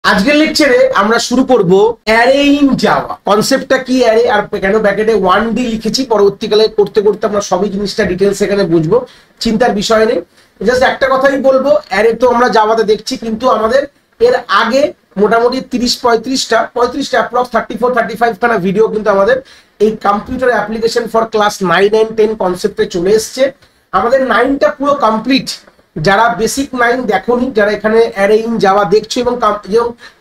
আজকের লেকচারে আমরা শুরু করব অ্যারে ইন জাভা। কনসেপ্টটা কি অ্যারে আর কেন ব্র্যাকেটে 1D লিখেছি, পরবর্তীকালে করতে করতে আমরা সবই জিনিসটা ডিটেলস এখানে বুঝবো, চিন্তার বিষয় নেই। জাস্ট একটা কথাই বলবো, অ্যারে তো আমরা জাভাতে দেখছি, কিন্তু আমাদের এর আগে মোটামুটি 30-35টা অ্যাপ্রক্স 34-35 খানা ভিডিও কিন্তু আমাদের এই computer application for class 9 and 10 কনসেপ্টে চলে এসছে। আমাদের 9টা পুরো কমপ্লিট। যারা বেসিক 9 দেখোনি, যারা এখানে অ্যারে ইন জাভা দেখছো এবং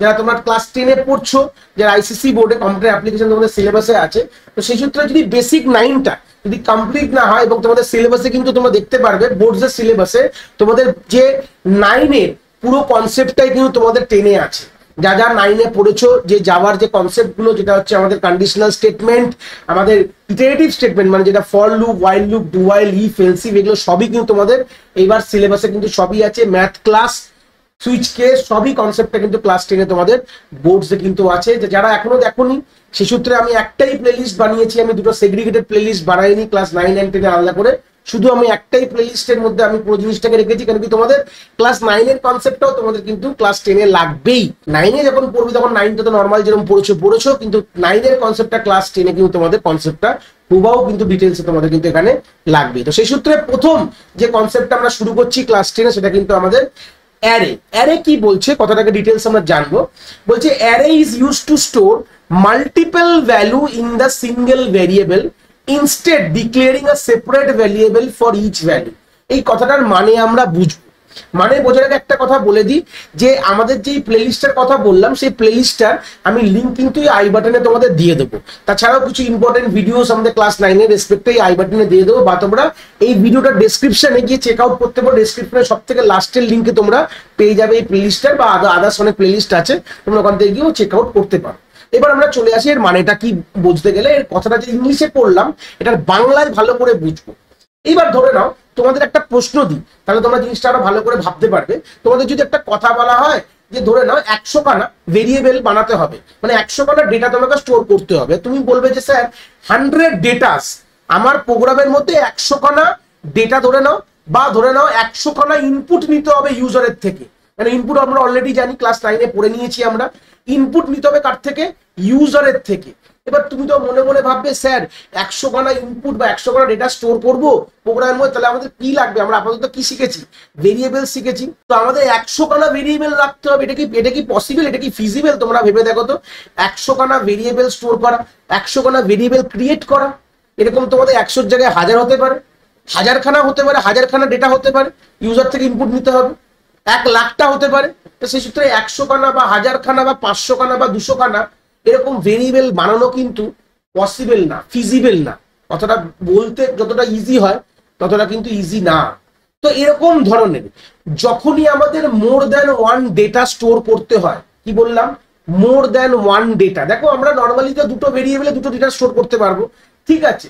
যারা তোমরা ক্লাস 10-এ পড়ছো, যারা আইসিসি বোর্ডে কম্পিউটার অ্যাপ্লিকেশন তোমাদের সিলেবাসে আছে, তো সেই সূত্রে যদি বেসিক 9টা যদি কমপ্লিট না হয়, এবং তোমাদের সিলেবাসে কিন্তু তোমরা দেখতে পারবে বোর্ডসের সিলেবাসে তোমাদের যে 9-এর পুরো কনসেপ্টটাই কিন্তু তোমাদের 10-এ আছে। যা যা 9-এ পড়েছো, যে জাভার যে কনসেপ্টগুলো, যেটা হচ্ছে আমাদের কন্ডিশনাল স্টেটমেন্ট, আমাদের ইটারেটিভ স্টেটমেন্ট, মানে যেটা for loop, while loop, do while, if, else if, এগুলো সবই কিন্তু তোমাদের এইবার সিলেবাসে কিন্তু সবই আছে। ম্যাথ ক্লাস, সুইচ কেস, সবই কনসেপ্টটা কিন্তু ক্লাস 10-এ তোমাদের বোর্ডসে কিন্তু আছে। যারা এখনো দেখোনি, সে সূত্রে আমি একটাই প্লেলিস্ট বানিয়েছি, আমি দুটো সেগ্রিগেটেড প্লেলিস্ট বানাইনি ক্লাস 9 and 10-এ আলাদা করে, শুধু আমি একটাই প্লেলিস্টের মধ্যে আমি পুরো জিনিসটাকে রেখেছি। কারণ কি তোমাদের ক্লাস 9-এর কনসেপ্টটাও তোমাদের কিন্তু ক্লাস 10-এ লাগবেই। 9-এ যখন পড়বে তখন 9টা তো নর্মাল যেরকম পড়েছো, কিন্তু 9-এর কনসেপ্টটা ক্লাস 10-এ কিন্তু তোমাদের কনসেপ্টটা হুবাও কিন্তু ডিটেলসে তোমাদের কিন্তু এখানে লাগবে। তো সেই সূত্রে প্রথম যে কনসেপ্টটা আমরা শুরু করছি ক্লাস 10-এ, সেটা কিন্তু আমাদের অ্যারে। অ্যারে কি বলছে, কথাটাকে ডিটেলস আমরা জানবো। বলছে array is use to store multiple value in the single variable instead declaring a separate variable for each value. এই কথাটার মানে আমরা বুঝবো। মানে বোঝার আগে একটা কথা বলে দিই, যে আমাদের যে প্লেলিস্টের কথা বললাম, সেই প্লেলিস্টটার আমি লিঙ্ক কিন্তু আই বাটনে তোমাদের দিয়ে দেবো। তাছাড়াও কিছু ইম্পর্টেন্ট ভিডিওস আমাদের ক্লাস 9-এর রেসপেক্টে আই বাটনে দিয়ে দেবো, বা তোমরা এই ভিডিওটা ডেসক্রিপশনে গিয়ে চেক আউট করতে পারো। ডেসক্রিপশনে সব থেকে লাস্টের লিঙ্কে তোমরা পেয়ে যাবে এই প্লেলিস্টার, বা আদার্স অনেক প্লেলিস্ট আছে, তোমরা ওখান থেকে গিয়েও চেক আউট করতে পারো। এবার আমরা চলে আসি এর মানেটা কি বুঝতে গেলে। এর কথাটা যে ইংলিশে পড়লাম, এটার বাংলায় ভালো করে বুঝবো। এইবার ধরে নাও তোমাদের একটা প্রশ্ন দিই, তাহলে তোমরা জিনিসটা আরো ভালো করে ভাবতে পারবে। তোমাদের যদি একটা কথা বলা হয় যে ধরে নাও 100 খানা ভেরিয়েবল বানাতে হবে, মানে 100 খানা ডেটা তোমাকে স্টোর করতে হবে, তুমি বলবে যে স্যার 100 ডেটাস, আমার প্রোগ্রামের মধ্যে 100 খানা ডেটা ধরে নাও, বা ধরে নাও 100 খানা ইনপুট নিতে হবে ইউজারের থেকে। মানে ইনপুট আমরা অলরেডি জানি, ক্লাস 9-এ পড়ে নিয়েছি আমরা। ইনপুট নিতে হবে কার থেকে? ইউজারের থেকে। এবার তুমি তো মনে মনে ভাববে স্যার 100 খানা ইনপুট বা 100 খানা ডেটা স্টোর করবো প্রোগ্রামের মধ্যে, তাহলে আমাদের কি লাগবে? আমরা আপাতত কি শিখেছি? ভেরিয়েবল শিখেছি। তো আমাদের 100 খানা ভেরিয়েবল রাখতে হবে, এটা কি পসিবল? এটা কি ফিজিবল? তোমরা ভেবে দেখো তো, 100 খানা ভেরিয়েবল স্টোর করা, 100 খানা ভেরিয়েবল ক্রিয়েট করা, এরকম তোমাদের 100-র জায়গায় 1000 হতে পারে, 1000 খানা হতে পারে, 1000 খানা ডেটা হতে পারে, ইউজার থেকে ইনপুট নিতে হবে, 1 লাখটা হতে পারে। তো সেই সূত্রে 100 খানা বা 1000 খানা বা 500 খানা বা 200 খানা এরকম ভেরিয়েবল বানানো কিন্তু পসিবল না, ফিজিবল না। কথাটা বলতে যতটা ইজি হয় ততটা কিন্তু ইজি না। তো এরকম ধরনের যখনই আমাদের মোর দ্যান 1 ডেটা স্টোর করতে হয়, কি বললাম? More than 1 data. দেখো আমরা নর্মালি তো দুটো ভেরিয়েবলে দুটো ডেটা স্টোর করতে পারবো, ঠিক আছে,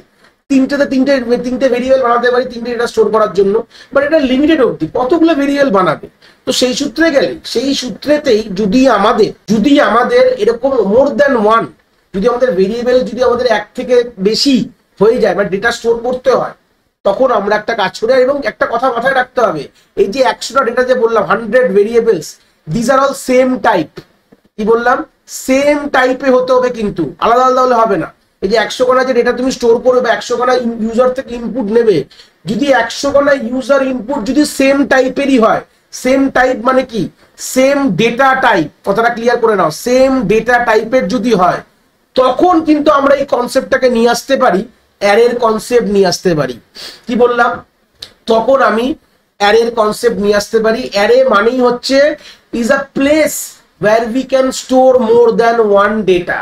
তিনটে ভেরিয়েবল বানাতে পারি 3টে ডেটা স্টোর করার জন্য, বাট এটা লিমিটেড অবধি কতগুলো ভেরিয়েবল বানাবে। তো সেই সূত্রে গেলে, সেই সূত্রেতেই যদি আমাদের এরকম মোর দ্যান 1 যদি আমাদের ভেরিয়েবল যদি আমাদের 1 থেকে বেশি হয়ে যায়, মানে ডেটা স্টোর করতে হয়, তখন আমরা একটা কাজ করি। এবং একটা কথা মাথায় রাখতে হবে, এই যে 100টা ডেটা যে বললাম, 100 variables, this are all same type. কি বললাম? সেম টাইপে হতে হবে, কিন্তু আলাদা আলাদা হলে হবে না। এই যে 100 খানা যে ডেটা তুমি স্টোর করবে, 100 খানা ইউজার থেকে ইনপুট নেবে, যদি 100 খানা ইউজার ইনপুট যদি সেম টাইপেরই হয়, সেম টাইপ মানে কি? সেম ডেটা টাইপ, কথাটা ক্লিয়ার করে নাও। সেম ডেটা টাইপের যদি হয়, তখন কিন্তু আমরা এই কনসেপ্টটাকে নিয়ে আসতে পারি, অ্যারের কনসেপ্ট নিয়ে আসতে পারি। কি বললাম? তখন আমি অ্যারের কনসেপ্ট নিয়ে আসতে পারি। অ্যারে মানেই হচ্ছে is a place where we can store more than 1 data।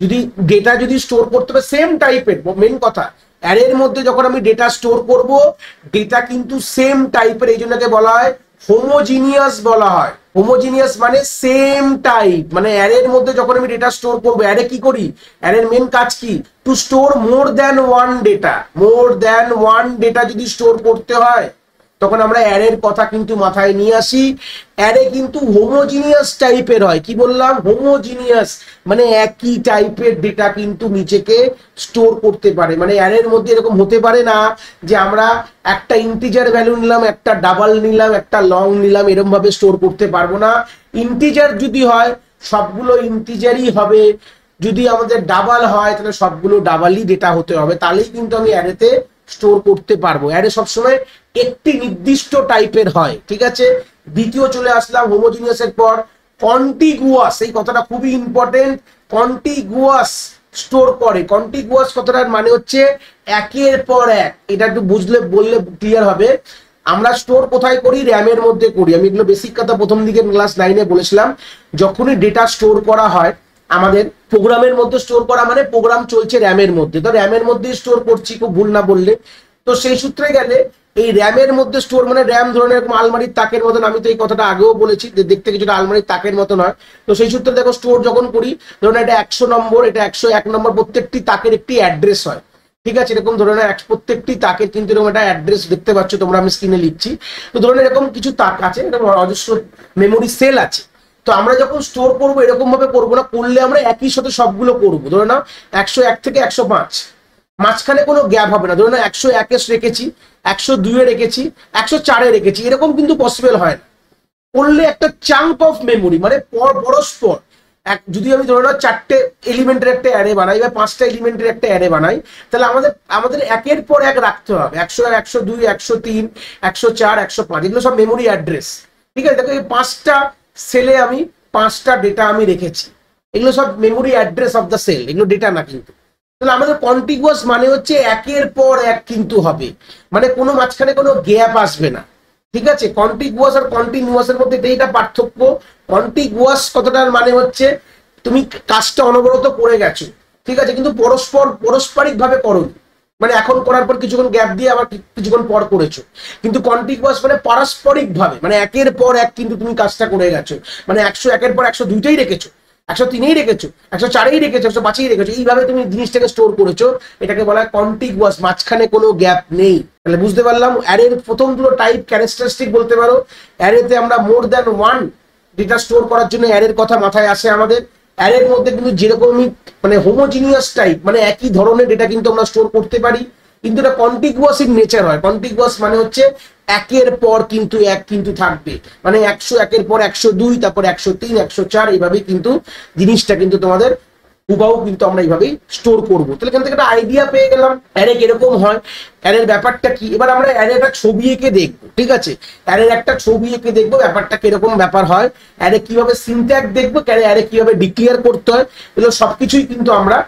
যদি ডেটা যদি স্টোর করতে হবে সেম টাইপের, মেন কথা অ্যারের মধ্যে যখন আমি ডেটা স্টোর করব, ডেটা কিন্তু সেম টাইপের, এই জন্যকে বলা হয় হোমোজিনিয়াস বলা হয়। হোমোজিনিয়াস মানে সেম টাইপ। মানে অ্যারের মধ্যে যখন আমি ডেটা স্টোর করবো, অ্যারে কি করি? অ্যারের মেন কাজ কি? Two store more than 1 data. More than 1 data যদি স্টোর করতে হয়, তখন আমরা অ্যারের কথা কিন্তু মাথায় নিয়ে আসি। অ্যারে কিন্তু হোমোজিনিয়াস টাইপের হয়। কি বললাম? হোমোজিনিয়াস মানে একই টাইপের ডেটা কিন্তু নিচেকে স্টোর করতে পারে। মানে অ্যারের মধ্যে এরকম হতে পারে না যে আমরা একটা ইন্টিজার ভ্যালু নিলাম, একটা ডাবল নিলাম, একটা লং নিলাম, এরকম ভাবে স্টোর করতে পারবো না। ইন্টিজার যদি হয় সবগুলো ইন্টিজারই হবে, যদি আমাদের ডাবল হয় তাহলে সবগুলো ডাবলই ডেটা হতে হবে, তাহলেই কিন্তু আমি অ্যারেতে স্টোর করতে পারবো। অ্যারে সবসময় একটি নির্দিষ্ট টাইপের হয়, ঠিক আছে। দ্বিতীয় চলে আসলাম হোমোজিনিয়াসের পর কন্টিগুয়াস, এই কথাটা খুবই ইম্পর্টেন্ট। কন্টিগুয়াস স্টোর করে, কন্টিগুয়াস কথাটার মানে হচ্ছে একের পর এক। এটা একটু বললে ক্লিয়ার হবে। আমরা স্টোর কোথায় করি? র্যামের মধ্যে করি। আমি এগুলো বেসিক কথা প্রথম দিকে ক্লাস 9-এ বলেছিলাম। যখনই ডেটা স্টোর করা হয় আমাদের প্রোগ্রামের মধ্যে, স্টোর করা মানে প্রোগ্রাম চলছে র্যামের মধ্যে, তো র্যামের মধ্যে স্টোর করছি, খুব ভুল না বললে। তো সেই সূত্রে গেলে এই র্যামের মধ্যে স্টোর মানে র্যাম ধরনের এরকম আলমারির তাকের মতন, আমি তো এই কথাটা আগেও বলেছি যে দেখতে কিছুটা আলমারির তাকের মতন হয়। তো সেই সূত্রে দেখো স্টোর যখন করি, ধরুন এটা 100 নম্বর, এটা 101 নম্বর, প্রত্যেকটি তাকের একটি অ্যাড্রেস হয়, ঠিক আছে। এরকম ধরনের প্রত্যেকটি তাকের কিন্তু এরকম একটা অ্যাড্রেস দেখতে পাচ্ছ তোমরা, আমি স্ক্রিনে লিখছি। তো ধরুন এরকম কিছু তাক আছে, এরকম অজস্র মেমোরি সেল আছে। তো আমরা যখন স্টোর করবো এরকম ভাবে করবো না, করলে আমরা একই সাথে সবগুলো করবো। ধরে নাও 101 থেকে 105, মাঝখানে কোনো গ্যাপ হবে না। ধরে নাও 101-এ রেখেছি, 102-এ রেখেছি, 104-এ রেখেছি, এরকম কিন্তু পসিবল হয় না। করলে একটা চাঙ্ক অফ মেমোরি মানে পরস্পর যদি আমি ধরে নাও 4টে এলিমেন্টের একটা অ্যারে বানাই বা 5টা এলিমেন্টের একটা অ্যারে বানাই, তাহলে আমাদের একের পর এক রাখতে হবে। 101, 102, 103, 104, 105, এগুলো সব মেমোরি অ্যাড্রেস, ঠিক আছে। দেখো এই 5টা সেলে আমি 5টা ডেটা আমি রেখেছি, এগুলো সব memory address of the cell, এগুলো ডেটা না কিন্তু। তাহলে আমাদের কন্টিগুয়াস মানে হচ্ছে একের পর এক কিন্তু হবে, মানে কোনো মাঝখানে কোনো গ্যাপ আসবে না, ঠিক আছে। কন্টিগুয়াস আর কন্টিনিউয়াসের মধ্যে এটা পার্থক্য। কন্টিগুয়াস কতটার মানে হচ্ছে তুমি কাজটা অনবরত করে গেছো, ঠিক আছে, কিন্তু পারস্পরিক ভাবে করো, মানে এখন করার পর কিছুক্ষণ গ্যাপ দিয়ে আবার কিছুক্ষণ পর করেছো। কিন্তু কন্টিগুয়াস মানে পারস্পরিক ভাবে, মানে একের পর এক কিন্তু তুমি কাজটা করে গেছো। মানে 101-এর পর 102-টাই রেখেছো, 103-এই রেখেছো, 104-এই রেখেছো, 105-এই রেখেছো, এইভাবে তুমি জিনিসটাকে স্টোর করেছো। এটাকে বলা হয় কন্টিগুয়াস, মাঝখানে কোনো গ্যাপ নেই। তাহলে বুঝতে পারলাম অ্যারের প্রথম দুটো টাইপ ক্যারেক্টারিস্টিক বলতে পারো। অ্যারেতে আমরা more than one data store করার জন্য অ্যারের কথা মাথায় আসে আমাদের। অ্যারের মধ্যে কিন্তু যেরকমই মানে হোমোজিনিয়াস টাইপ মানে একই ধরনের ডেটা কিন্তু আমরা স্টোর করতে পারি, কিন্তু এটা কন্টিগুয়াস ইন নেচার হয়। কন্টিগুয়াস মানে হচ্ছে একের পর কিন্তু এক কিন্তু থাকবে, মানে 101-এর পর 102, তারপর 103, 104, এইভাবেই কিন্তু জিনিসটা কিন্তু তোমাদের হুবাহু কিন্তু আমরা এইভাবেই স্টোর করবো। তাহলে এখান থেকে একটা আইডিয়া পেয়ে গেলাম অ্যারে কিরকম হয়, অ্যারের ব্যাপারটা কি। এবার আমরা অ্যারের একটা ছবি এঁকে দেখবো, ঠিক আছে। অ্যারের একটা ছবি এঁকে দেখবো ব্যাপারটা কিরকম ব্যাপার হয়, অ্যারে কিভাবে সিনট্যাক্স দেখবো, অ্যারে কিভাবে ডিক্লেয়ার করতে হয়, এগুলো সবকিছুই কিন্তু আমরা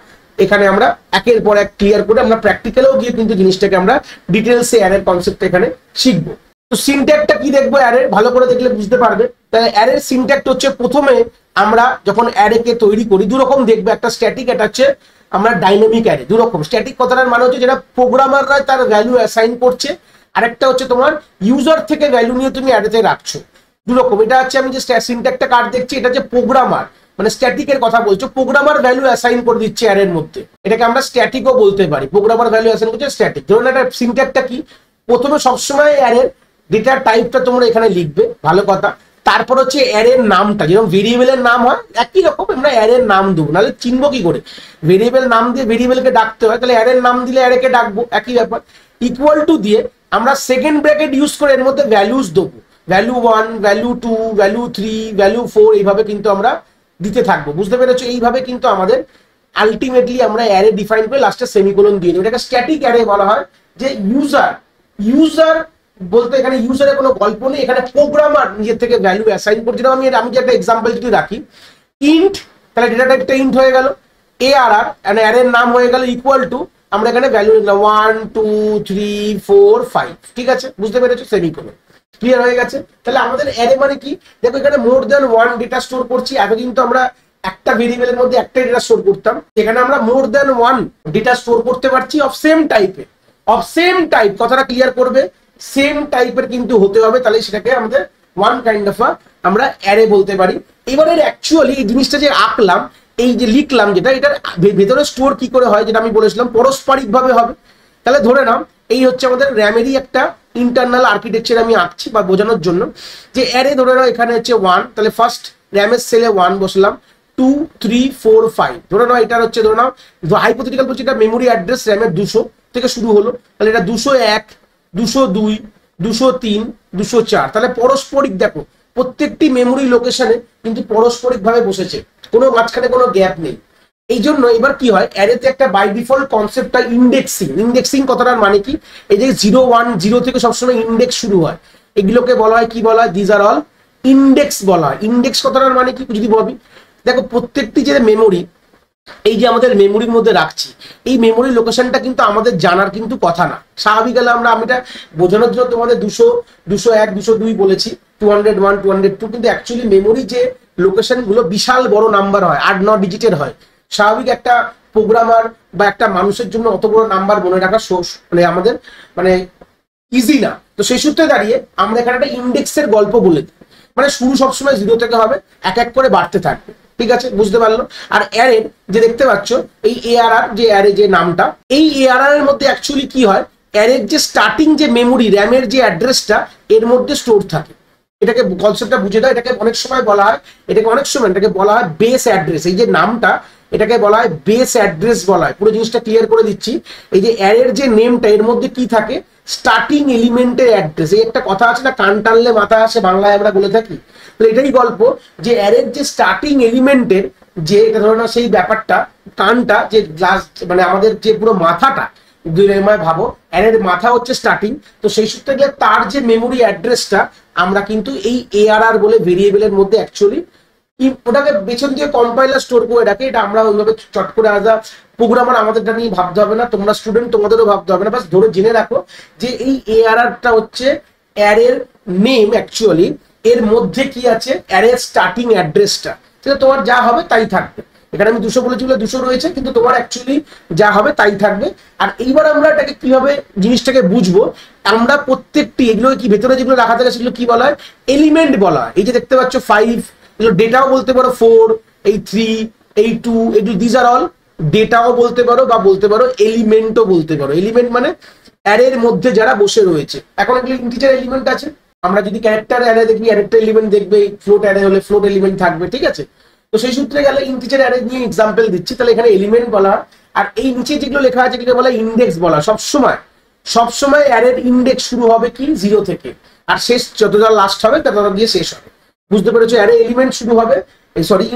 এখানে আমরা একের পর এক ক্লিয়ার করে আমরা প্র্যাকটিক্যালেও গিয়ে কিন্তু জিনিসটাকে আমরা ডিটেলসে অ্যারের কনসেপ্ট এখানে শিখবো। তো সিনট্যাক্সটা কি দেখবো অ্যারের, ভালো করে দেখলে বুঝতে পারবে। তাহলে অ্যারের সিনট্যাক্স হচ্ছে প্রথমে আমরা যখন অ্যারেকে তৈরি করি দুরকম দেখবো, একটা স্ট্যাটিক, এটা হচ্ছে আমরা ডাইনামিক অ্যারে। দুরকম স্ট্যাটিক কথাটার মানে হচ্ছে যেটা প্রোগ্রামাররা তার ভ্যালু অ্যাসাইন করছে, আরেকটা হচ্ছে তোমার ইউজার থেকে ভ্যালু নিয়ে তুমি অ্যারেতে রাখছো, দুরকম। এটা হচ্ছে আমি যে সিনট্যাক্সটা কার্ড দেখছি, এটা হচ্ছে প্রোগ্রামার মানে স্ট্যাটিকের কথা বলছো, প্রোগ্রামার ভ্যালু অ্যাসাইন করে দিচ্ছে অ্যারের মধ্যে, এটাকে আমরা স্ট্যাটিকও বলতে পারি। প্রোগ্রামার ভ্যালু অ্যাসাইন করছে স্ট্যাটিক। ধরুন একটা সিনট্যাক্সটা কি, প্রথমে সবসময় অ্যারের ডেটার টাইপটা তোমরা এখানে লিখবে, ভালো কথা। তারপর হচ্ছে অ্যারের নামটা, যেরকম ভেরিয়েবলের নাম হয় একই রকম আমরা অ্যারের নাম দেবো, নাহলে চিনবো কি করে? ভেরিয়েবল নাম দিয়ে ভেরিয়েবলকে ডাকতে হয়, তাহলে অ্যারের নাম দিলে অ্যারেকে ডাকবো, একই ব্যাপার। ইকুয়াল টু দিয়ে আমরা সেকেন্ড ব্র্যাকেট ইউজ করে এর মধ্যে ভ্যালুস দেবো, ভ্যালু 1, ভ্যালু 2, ভ্যালু 3, ভ্যালু 4, এইভাবে কিন্তু আমরা দিতে থাকবো, বুঝতে পেরেছো? এইভাবে কিন্তু আমাদের আলটিমেটলি আমরা অ্যারে ডিফাইন করে লাস্টে সেমিকোলন দিয়ে দেবো। এটাকে স্ট্যাটিক অ্যারে বলা হয়। যে ইউজার বলতে এখানে ইউজারের কোনো গল্প নেই, এখানে প্রোগ্রামার নিজের থেকে ভ্যালু অ্যাসাইন করছে। আমি যে একটা এক্সাম্পল যদি রাখি, ইন্ট, তাহলে ডেটা টাইপটা ইন্ট হয়ে গেল, ARR মানে অ্যারের নাম হয়ে গেল, ইকুয়াল টু আমরা এখানে ভ্যালু নিলাম 1, 2, 3, 4, 5, ঠিক আছে, বুঝতে পেরেছো? সেমিকোলন, ক্লিয়ার হয়ে গেছে। তাহলে আমাদের অ্যারে মানে কি, দেখো এখানে more than one data store করছি। এতদিন তো আমরা একটা ভেরিয়েবলের মধ্যে একটা ডেটা স্টোর করতাম, এখানে আমরা more than one data store করতে পারছি অফ সেম টাইপের। অফ সেম টাইপ কথাটা ক্লিয়ার করবে, সেম টাইপের কিন্তু হতে হবে, তাহলে সেটাকে আমাদের ওয়ান কাইন্ড অফ আমরা অ্যারে বলতে পারি। এবারে অ্যাকচুয়ালি এই জিনিসটা যে আঁকলাম, এই যে লিখলাম যেটা, এটার ভেতরে স্টোর কি করে হয়, যেটা আমি বলেছিলাম পারস্পরিক ভাবে হবে। তাহলে ধরে নাও এই হচ্ছে আমাদের র্যামেরই একটা ইন্টারনাল আর্কিটেকচার আমি আঁকছি বা বোঝানোর জন্য, যে অ্যারে ধরে নাও এখানে হচ্ছে 1, তাহলে ফার্স্ট র্যামের সেলে 1 বসলাম, 2, 3, 4, 5 ধরে নাও। এটার হচ্ছে ধরে নাও হাইপোথেটিক্যাল বলছি, এটা মেমোরি অ্যাড্রেস র্যামের 200 থেকে শুরু হলো, তাহলে এটা 201, 202, 203, 204, তাহলে পারস্পরিক দেখো প্রত্যেকটি মেমোরি লোকেশনে কিন্তু পারস্পরিক ভাবে বসেছে, কোনো মাঝখানে কোনো গ্যাপ নেই। এই জন্য এবার কি হয়, অ্যারেতে একটা বাই ডিফল্ট কনসেপ্ট হয় ইন্ডেক্সিং। ইন্ডেক্সিং কথাটার মানে কি, এই যে 0 1 0 থেকে সবসময় ইন্ডেক্স শুরু হয়, এগুলোকে বলা হয় কি বলা হয়, দিজ আর অল ইন্ডেক্স বলা হয়। ইন্ডেক্স কথাটার মানে কি যদি ভাবি, দেখো প্রত্যেকটি যে মেমোরি, এই যে আমাদের মেমোরির মধ্যে রাখছি, এই মেমোরি লোকেশনটা কিন্তু আমাদের জানার কিন্তু কথা না। স্বাভাবিক গেলে আমরা এটা বোঝানোর জন্য তোমাদের 200 201 202 বলেছি, 201 202, কিন্তু অ্যাকচুয়ালি মেমোরি যে লোকেশন গুলো বিশাল বড় নাম্বার হয়, 8 9 ডিজিটের হয়। স্বাভাবিক একটা প্রোগ্রামার বা একটা মানুষের জন্য অত বড় নাম্বার মনে রাখা মানে আমাদের মানে ইজি না। তো সেই সূত্রে দাঁড়িয়ে আমরা এখানে একটা ইন্ডেক্সের গল্প বলে দিই, মানে শুরু সবসময় 0 থেকে হবে, এক এক করে বাড়তে থাকবে। ঠিক আছে, বুঝতে পারলো? আর অ্যারের যে দেখতে পাচ্ছ এই এআরআর যে অ্যারে যে নামটা, এই এআরআর এর মধ্যে অ্যাকচুয়ালি কি হয়, অ্যারের যে স্টার্টিং যে মেমোরি র্যামের যে অ্যাড্রেসটা এর মধ্যে স্টোর থাকে। এটাকে কনসেপ্টটা বুঝে দাও। এটাকে অনেক সময় বলা হয়, এটাকে বলা হয় বেস অ্যাড্রেস। এই যে নামটা, এটাকে বলা হয় বেস অ্যাড্রেস বলা হয়। পুরো জিনিসটা ক্লিয়ার করে দিচ্ছি। এই যে অ্যারের যে নেমটা, এর মধ্যে কি থাকে, স্টার্টিং এলিমেন্টের অ্যাড্রেস। এই একটা কথা আছে না, কান টানলে মাথা আসে, বাংলায় আমরা বলে থাকি। তো এটাই গল্প যে অ্যারের যে স্টার্টিং এলিমেন্টের যে এটা ধরো না, সেই ব্যাপারটা কানটা যে মানে আমাদের যে পুরো মাথাটা, দুই রেমায় ভাবো অ্যারের মাথা হচ্ছে স্টার্টিং। তো সেই সূত্রে গেলে তার যে মেমোরি অ্যাড্রেসটা আমরা কিন্তু এই এআরআর বলে ভেরিয়েবলের মধ্যে অ্যাকচুয়ালি ওটাকে পেছন দিয়ে কম্পাইলার স্টোর করে রাখে। এটা আমরা ওইভাবে চট করে আলাদা প্রোগ্রামার আমাদেরটা নিয়ে ভাবতে হবে না, তোমরা স্টুডেন্ট তোমাদেরও ভাবতে হবে না। বাস ধরে জেনে রাখো যে এই এআরআরটা হচ্ছে অ্যারের নেম। অ্যাকচুয়ালি এর মধ্যে কি আছে, অ্যারের স্টার্টিং অ্যাড্রেসটা, সেটা তোমার যা হবে তাই থাকবে। এখানে আমি 200 বলেছি বলে 200 রয়েছে, কিন্তু তোমার অ্যাকচুয়ালি যা হবে তাই থাকবে। আর এইবার আমরা এটাকে কিভাবে জিনিসটাকে বুঝবো, আমরা প্রত্যেকটি এগুলো কি ভেতরে যেগুলো রাখা থাকে সেগুলো কি বলা হয়, এলিমেন্ট বলা হয়। এই যে দেখতে পাচ্ছ 5, এগুলো ডেটাও বলতে পারো, 4 এই 3 এই 2, এগুলো দিজ আর অল ডেটাও বলতে পারো, বা বলতে পারো এলিমেন্টও বলতে পারো। এলিমেন্ট মানে অ্যারের মধ্যে যারা বসে রয়েছে। এখন এগুলো ইন্টিজার এলিমেন্ট আছে, আমরা যদি ক্যারেক্টার অ্যারে দেখি, ক্যারেক্টার এলিমেন্ট দেখবে, ফ্লোট অ্যারে হলে ফ্লোট এলিমেন্ট থাকবে। ঠিক আছে, তো সেই সূত্রে গেলে ইন্টিজার অ্যারে নিয়ে এক্সাম্পল দিচ্ছি, তাহলে এখানে এলিমেন্ট বলা। আর এই নিচে যেগুলো লেখা আছে এগুলো বলা ইন্ডেক্স বলা। সবসময় অ্যারের ইন্ডেক্স শুরু হবে কি 0 থেকে, আর শেষ যতটা লাস্ট হবে ততটা দিয়ে শেষ হবে। বুঝতে পেরেছো? অ্যারে এলিমেন্ট শুরু হবে,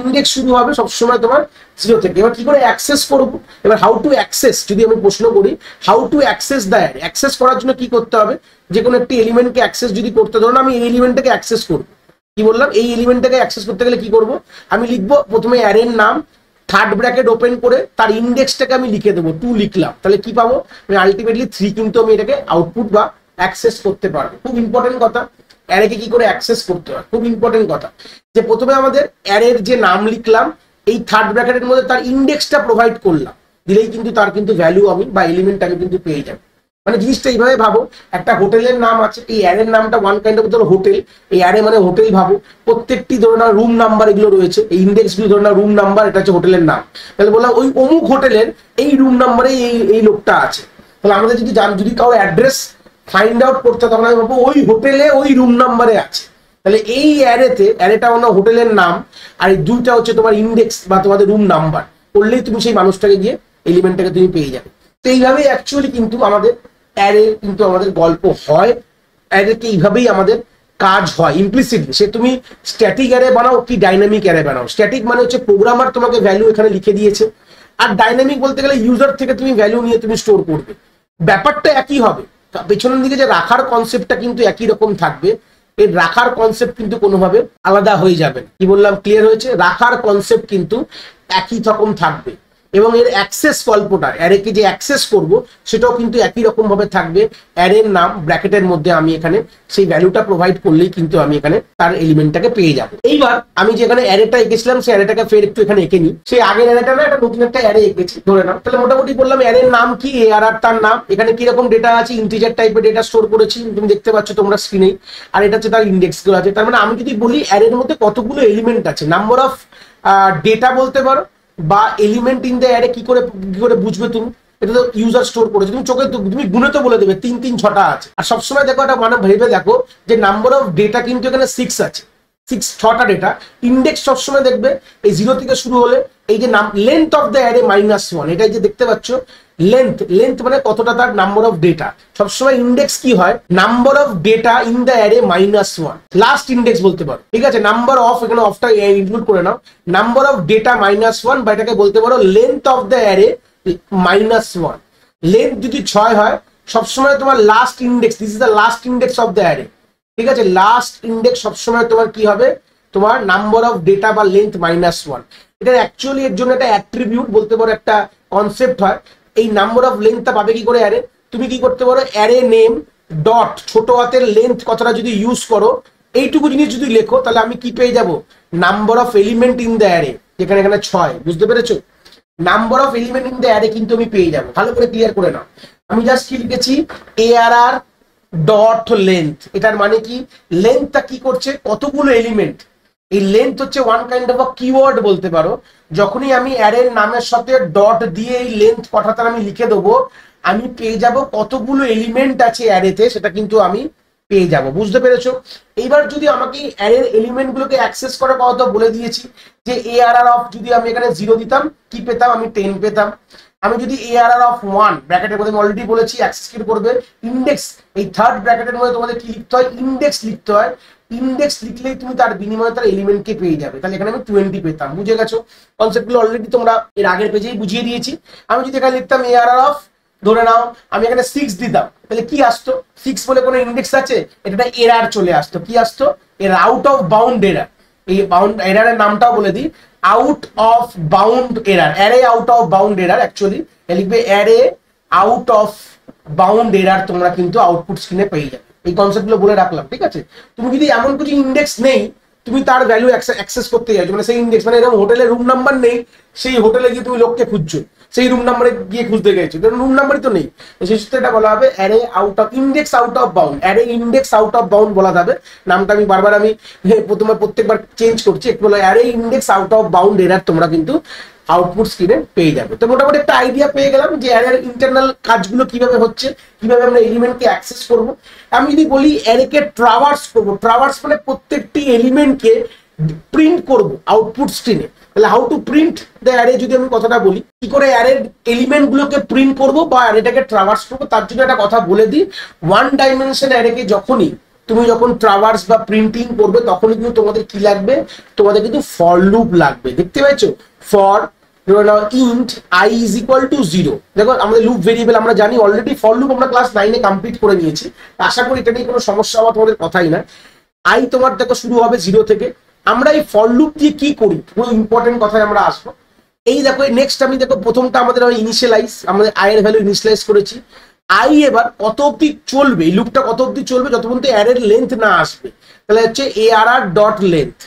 ইন্ডেক্স শুরু হবে সবসময় তোমার 0 থেকে। এবার কি করে অ্যাক্সেস করবো, এবার হাউ টু অ্যাক্সেস যদি আমি প্রশ্ন করি, how to access the array. Access করার জন্য কি করতে হবে, যে কোনো একটি এলিমেন্টকে অ্যাক্সেস যদি করতে, ধরুন আমি এই এলিমেন্টটাকে অ্যাক্সেস করবো, কি বললাম, এই এলিমেন্টটাকে অ্যাক্সেস করতে গেলে কি করব, আমি লিখবো প্রথমে অ্যারের নাম, থার্ড ব্র্যাকেট ওপেন করে তার ইন্ডেক্সটাকে আমি লিখে দেবো 2 লিখলাম, তাহলে কি পাবো, আমি আলটিমেটলি 3 কিন্তু আমি এটাকে আউটপুট বা অ্যাক্সেস করতে পারবো। খুব ইম্পর্টেন্ট কথা, অ্যারেকে কি করে অ্যাক্সেস করতে হয়, খুব ইম্পর্টেন্ট কথা। যে প্রথমে আমাদের অ্যারের যে নাম লিখলাম, এই থার্ড ব্র্যাকেটের মধ্যে তার ইন্ডেক্সটা প্রোভাইড করলাম, দিলেই কিন্তু তার কিন্তু ভ্যালু আমি বা এলিমেন্ট আমি কিন্তু পেয়ে যাবো। মানে জিনিসটা এইভাবে ভাবো, একটা হোটেলের নাম আছে, এই অ্যারের নামটা ওয়ান কাইন্ড অফ ধরো হোটেল, এই অ্যারে মানে হোটেল ভাবো। প্রত্যেকটি ধরো না রুম নাম্বার এগুলো রয়েছে, এই ইন্ডেক্স গুলো ধরো না রুম নাম্বার, এটা হচ্ছে হোটেলের নাম। তাহলে বললাম ওই অমুক হোটেলের এই রুম নাম্বারে এই লোকটা আছে। তাহলে আমাদের যদি কারো অ্যাড্রেস ফাইন্ড আউট করতে, তখন আমি ভাববো ওই হোটেলে ওই রুম নাম্বারে আছে। তাহলে এই অ্যারেটা হলো হোটেলের নাম, আর এই দুইটা হচ্ছে তোমার ইন্ডেক্স বা তোমাদের রুম নাম্বার। করলেই তুমি সেই মানুষটাকে গিয়ে এলিমেন্টটাকে তুমি পেয়ে যাবে। তো এইভাবেই অ্যাকচুয়ালি কিন্তু আমাদের অ্যারে কিন্তু আমাদের গল্প হয়। অ্যারেকে এইভাবেই আমাদের কাজ হয় ইমপ্লিসিটলি। সে তুমি স্ট্যাটিক অ্যারে বানাও কি ডাইনামিক অ্যারে বানাও। স্ট্যাটিক মানে হচ্ছে প্রোগ্রামার তোমাকে ভ্যালু এখানে লিখে দিয়েছে, আর ডাইনামিক বলতে গেলে ইউজার থেকে তুমি ভ্যালু নিয়ে তুমি স্টোর করবে। ব্যাপারটা একই হবে, পেছনের দিকে যে রাখার কনসেপ্টটা কিন্তু একই রকম থাকবে। এর রাখার কনসেপ্ট কিন্তু কোনোভাবে আলাদা হয়ে যাবে না। কি বললাম, ক্লিয়ার হয়েছে? রাখার কনসেপ্ট কিন্তু একই রকম থাকবে, এবং এর অ্যাক্সেস গল্পটা, অ্যারেকে যে অ্যাক্সেস করব সেটাও কিন্তু একই রকম ভাবে থাকবে। অ্যারের নাম ব্র্যাকেটের মধ্যে আমি এখানে সেই ভ্যালুটা প্রোভাইড করলেই কিন্তু আমি এখানে তার এলিমেন্টটাকে পেয়ে যাব। এইবার আমি যে এখানে অ্যারেটা এঁকেছিলাম, সেই অ্যারেটাকে ফের একটু এখানে এঁকে নিই। সেই আগের অ্যারেটা না, একটা নতুন একটা অ্যারে এঁকেছি ধরে নাও। তাহলে মোটামুটি বললাম অ্যারের নাম কি, এআরআর তার নাম, এখানে কিরকম ডেটা আছে, ইন্টিজার টাইপের ডেটা স্টোর করেছি, তুমি দেখতে পাচ্ছ তোমরা স্ক্রিনেই। আর এটা হচ্ছে তার ইন্ডেক্স গুলো আছে। তার মানে আমি যদি বলি অ্যারের মধ্যে কতগুলো এলিমেন্ট আছে, নাম্বার অফ ডেটা বলতে পারো, বা এলিমেন্ট ইন দ্য অ্যারে কি করে বুঝবে তুমি, এটা তো ইউজার স্টোর করেছে, তুমি চোখে তুমি গুনে তো বলে দেবে 3 3 6টা আছে। আর সবসময় দেখো এটা মানে ভেবে দেখো যে নাম্বার অফ ডেটা কিন্তু এখানে 6 আছে, 6টা ডেটা। ইন্ডেক্স সবসময় দেখবে এই 0 থেকে শুরু হলে এই যে নাম লেন্থ অফ দ্য অ্যারে -1, এটাই যে দেখতে পাচ্ছ লেন্থ, লেন্থ মানে কতটা তার নাম্বার অফ ডেটা। সবসময় ইন্ডেক্স কি হয়, number of data in the array -1, last index বলতে পারো, ঠিক আছে। নাম্বার অফ, এখানে অফটা ইনক্লুড করে নাও, নাম্বার অফ ডেটা -1 বা এটাকে বলতে পারো length of the array -1। Length যদি 6 হয়, সবসময় তোমার last index, this is the last index of the array, ঠিক আছে। লাস্ট ইন্ডেক্স সবসময় তোমার কি হবে, তোমার নাম্বার অফ ডেটা বা লেন্থ -1। এটা অ্যাকচুয়ালি এর জন্য একটা অ্যাট্রিবিউট বলতে পারো, একটা কনসেপ্ট হয়। এই নাম্বার অফ লেন্থটা পাবে কি করে অ্যারে, তুমি কি করতে পারো, অ্যারে নেম ডট ছোট হাতের লেন্থ কথাটা যদি ইউজ করো, এইটুকু জিনিস যদি লেখো, তাহলে আমি কি পেয়ে যাব, number of element in the array, যেখানে এখানে 6, বুঝতে পেরেছো। Number of element in the array কিন্তু আমি পেয়ে যাবো। ভালো করে ক্লিয়ার করে নাও, আমি জাস্ট কি লিখেছি, ARR ডট লেন্থ। এটার মানে কি, লেন্থটা কি করছে, কতগুলো এলিমেন্ট। এই লেন্থ হচ্ছে ওয়ান কাইন্ড অফ কিওয়ার্ড বলতে পারো। যখনই আমি অ্যারের নামের সাথে ডট দিয়ে এই লেন্থ কথাটা আমি লিখে দেবো, আমি পেয়ে যাব কতগুলো এলিমেন্ট আছে অ্যারেতে, সেটা কিন্তু আমি পেয়ে যাব, বুঝতে পেরেছো। এইবার যদি আমাকে অ্যারের এলিমেন্ট গুলোকে অ্যাক্সেস করার কথা বলে দিয়েছি, যে ARR অফ যদি আমি এখানে 0 দিতাম, কি পেতাম, আমি 10 পেতাম। আমি যদি ARR অফ 1 ব্র্যাকেটের মধ্যে অলরেডি বলেছি অ্যাক্সেস কি করবে, ইন্ডেক্স, এই থার্ড ব্র্যাকেটের মধ্যে তোমাদের কি লিখতে হয়, ইন্ডেক্স লিখতে হয়। ইন্ডেক্স লিখলেই তুমি তার বিনিময়ে তার এলিমেন্টকে পেয়ে যাবে। তাহলে এখানে আমি 20 পেতাম, বুঝে গেছো। কনসেপ্টগুলো অলরেডি তোমরা এর আগের পেজেই বুঝিয়ে দিয়েছি। আমি যদি এখানে লিখতাম ARR অফ, ধরে নাও আমি এখানে 6 দিতাম, তাহলে কি আসতো, 6 বলে কোনো ইন্ডেক্স আছে, এটা এরার চলে আসতো। কি আসতো, এর আউট অফ বাউন্ড এরার। এই বাউন্ড এরারের নামটাও বলে দিই, out of bound error, array out of bound error. Actually লিখবে array out of bound error, তোমরা কিন্তু আউটপুট স্ক্রিনে পেয়ে যাবে। এই কনসেপ্টগুলো বলে রাখলাম, ঠিক আছে। তুমি যদি এমন কিছু ইন্ডেক্স নেই, তুমি তার ভ্যালু অ্যাক্সেস করতে যাচ্ছ, মানে সেই ইন্ডেক্স, মানে এরকম হোটেলের রুম নাম্বার নেই, সেই হোটেলে গিয়ে তুমি লোককে খুঁজছো, সেই রুম নাম্বারে গিয়ে খুঁজতে গেছো, রুম নাম্বারই তো নেই। সেই সূত্রে এটা বলা হবে array out of index out of bound, array index out of bound বলা যাবে। নামটা আমি বারবার প্রত্যেকবার চেঞ্জ করছি, একটু বলো array index out of bound error, তোমরা কিন্তু আউটপুট স্ক্রিনে পেয়ে যাবে। তো মোটামুটি একটা আইডিয়া পেয়ে গেলাম যে অ্যারের ইন্টারনাল কাজগুলো কিভাবে হচ্ছে, কিভাবে আমরা এলিমেন্টকে অ্যাক্সেস করব। আমি যদি বলি অ্যারেকে ট্রাভার্স করব, ট্রাভার্স মানে প্রত্যেকটি এলিমেন্টকে প্রিন্ট করব আউটপুট স্ক্রিনে। তাহলে how to print the array, যদি আমি কথাটা বলি, কি করে অ্যারের এলিমেন্ট গুলোকে প্রিন্ট করব বা অ্যারেটাকে ট্রাভার্স করবো, তার জন্য একটা কথা বলে দিই। ওয়ান ডাইমেনশন অ্যারেকে তুমি যখন ট্রাভার্স বা প্রিন্টিং করবে, তখনই কিন্তু তোমাদের কি লাগবে, তোমাদের কিন্তু ফর লুপ লাগবে। দেখতে পাচ্ছ, for int i is equal two 0। দেখো আমাদের লুপ ভেরিয়েবল আমরা জানি অলরেডি, ফর লুপ আমরা ক্লাস 9-এ কমপ্লিট করে নিয়েছি। আশা করি এটা নিয়ে কোনো সমস্যা হওয়া তোমাদের কথাই না। i তোমার দেখো শুরু হবে 0 থেকে। আমরা এই ফর লুপ দিয়ে কি করি, পুরো ইম্পর্টেন্ট কথায় আমরা আসবো। এই দেখো নেক্সট আমি দেখো প্রথমটা আমাদের ইনিশিয়ালাইজ, আমাদের i এর ভ্যালু ইনিশিয়ালাইজ করেছি। i এবার কত অবধি চলবে, এই লুপটা কত অবধি চলবে, যত পর্যন্ত অ্যারের লেন্থ না আসবে। তাহলে হচ্ছে ARR ডট লেন্থ।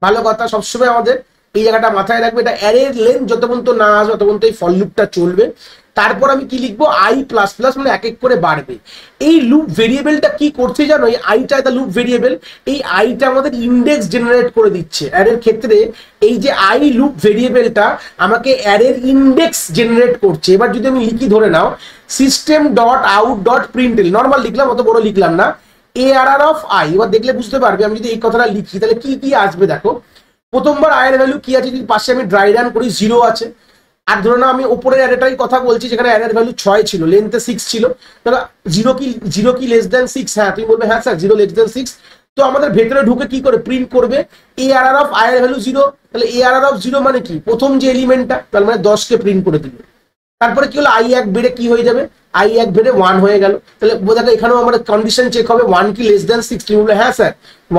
ভালো কথা, সবসময় আমাদের এই জায়গাটা মাথায় রাখবে, এটা অ্যারের লেন্থ যত পর্যন্ত না আসবে তত পর্যন্ত এই ফর লুপটা চলবে। তারপর আমি কি লিখবো, i প্লাস প্লাস, মানে এক এক করে বাড়বে। এই লুপ ভেরিয়েবলটা কি করছে জানো, এই আইটা এটা লুপ ভেরিয়েবল, এই আইটা আমাদের ইন্ডেক্স জেনারেট করে দিচ্ছে। অ্যারের ক্ষেত্রে এই যে i লুপ ভেরিয়েবলটা আমাকে অ্যারের ইন্ডেক্স জেনারেট করছে। এবার যদি আমি লিখি, ধরে নাও system dot out dot println, normal লিখলাম, অত বড় লিখলাম না, ARR অফ i। এবার দেখলে বুঝতে পারবে, আমি যদি এই কথাটা লিখি তাহলে কি কি আসবে। দেখো প্রথমবার i এর ভ্যালু কি আছে, যদি পাশে আমি ড্রাই রান করি 0 আছে। আর ধরে নাও আমি উপরের অ্যারেটাই কথা বলছি, যেখানে অ্যারের ভ্যালু 6 ছিল, লেন্থে 6 ছিল, তাহলে 0 কি লেস দেন 6, হ্যাঁ তুমি বলবে হ্যাঁ স্যার 0 লেস দেন 6। তো আমাদের ভেতরে ঢুকে কি করে প্রিন্ট করবে, ARR অফ i এর ভ্যালু 0। তাহলে ARR অফ 0 মানে কি, প্রথম যে এলিমেন্টটা, তার মানে 10 কে প্রিন্ট করে দিল। তারপরে কি হলো, i 1 বেড়ে কি হয়ে যাবে, i 1 বেড়ে 1 হয়ে গেল। তাহলে দেখো এখানেও আমার কন্ডিশন চেক হবে, 1 কি লেস দেন 6, তুমি বলবে হ্যাঁ স্যার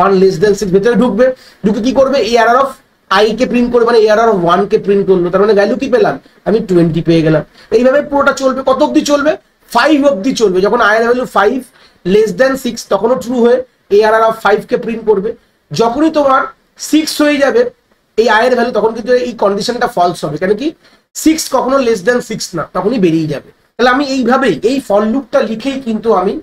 1 লেস দেন 6। ভেতরে ঢুকবে, ঢুকে কি করবে, ARR of i K print করবে, মানে ARR অফ 1 কে প্রিন্ট করলো, তার মানে ভ্যালু কি পেলাম, আমি 20 পেয়ে গেলাম। এইভাবে পুরোটা চলবে, কত অবধি চলবে, 5 অবধি চলবে। যখন i এর ভ্যালু 5 লেস দেন 6, তখনও ট্রু হয়ে ARR অফ 5 কে প্রিন্ট করবে। যখনই তোমার 6 হয়ে যাবে এই i এর ভ্যালু, তখন কিন্তু এই কন্ডিশনটা ফলস হবে। কেন কি, 6 কখনো লেস দেন 6 না, তখনই বেরিয়ে যাবে। তাহলে আমি এইভাবেই এই ফর লুপটা লিখেই কিন্তু আমি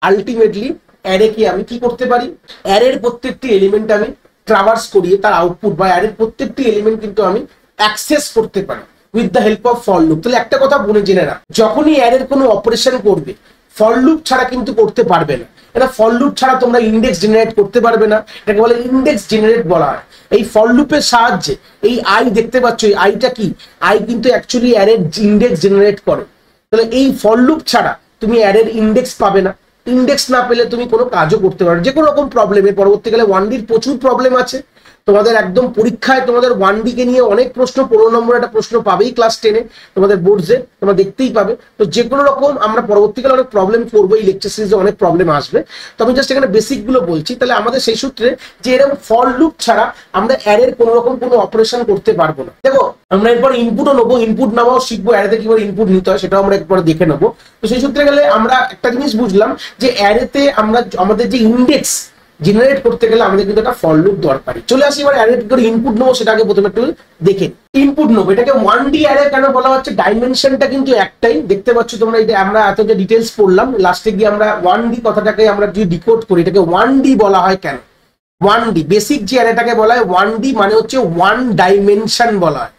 আলটিমেটলি অ্যারেকে আমি কি করতে পারি, অ্যারের প্রত্যেকটি এলিমেন্ট আমি ট্রাভার্স করিয়ে তার আউটপুট বা অ্যারের প্রত্যেকটি এলিমেন্ট কিন্তু আমি অ্যাক্সেস করতে পারি with the help of for loop. তাহলে একটা কথা বলে জেনে রাখ, যখনই অ্যারের কোনো অপারেশন করবে, ফর লুপ ছাড়া কিন্তু করতে পারবে না। এটা ফর লুপ ছাড়া তোমরা ইন্ডেক্স জেনারেট করতে পারবে না, এটাকে বলে ইন্ডেক্স জেনারেট বলা হয়। এই ফর লুপের সাহায্যে এই i দেখতে পাচ্ছ, এই আইটা কি, i কিন্তু অ্যাকচুয়ালি অ্যারের ইন্ডেক্স জেনারেট করে। তাহলে এই ফর লুপ ছাড়া তুমি অ্যারের ইন্ডেক্স পাবে না, ইন্ডেক্স না পেলে তুমি কোনো কাজও করতে পারো যে কোনো রকম প্রবলেমে। পরবর্তীকালে 1D প্রচুর প্রবলেম আছে তোমাদের, একদম পরীক্ষায় তোমাদের 1D কে নিয়ে অনেক প্রশ্ন, 15 নম্বর একটা প্রশ্ন পাবেই ক্লাস 10-এ তোমাদের বোর্ডসে, তোমরা দেখতেই পাবে। তো যে কোনো রকম আমরা পরবর্তীকালে অনেক প্রবলেম করবো, এই লেকচার সিরিজে অনেক প্রবলেম আসবে, তো আমি জাস্ট এখানে বেসিক গুলো বলছি। তাহলে আমাদের সেই সূত্রে যে এরকম ফর লুপ ছাড়া আমরা অ্যারের কোনো রকম কোনো অপারেশন করতে পারবো না। দেখো আমরা এরপর ইনপুটও নেবো, ইনপুট নেওয়াও শিখবো, অ্যারেতে কিভাবে ইনপুট নিতে হয় সেটাও আমরা একবার দেখে নেবো। তো সেই সূত্রে গেলে আমরা একটা জিনিস বুঝলাম যে অ্যারেতে আমরা আমাদের যে ইন্ডেক্স জেনারেট করতে গেলে আমাদের কিন্তু একটা ফর লুপ দরকারি। চলে আসি এবার অ্যারে করে ইনপুট নেবো, সেটাকে প্রথমে একটু দেখে ইনপুট নেবো। এটাকে 1D অ্যারে কেন বলা হচ্ছে? ডাইমেনশনটা কিন্তু একটাই, দেখতে পাচ্ছ তোমরা। এটা আমরা এত যে ডিটেলস পড়লাম, লাস্টে গিয়ে আমরা 1D কথাটাকে আমরা যদি ডিকোড করি, এটাকে 1D বলা হয় কেন? 1D বেসিক যে অ্যারেটাকে বলা হয় 1D মানে হচ্ছে 1 ডাইমেনশন বলা হয়।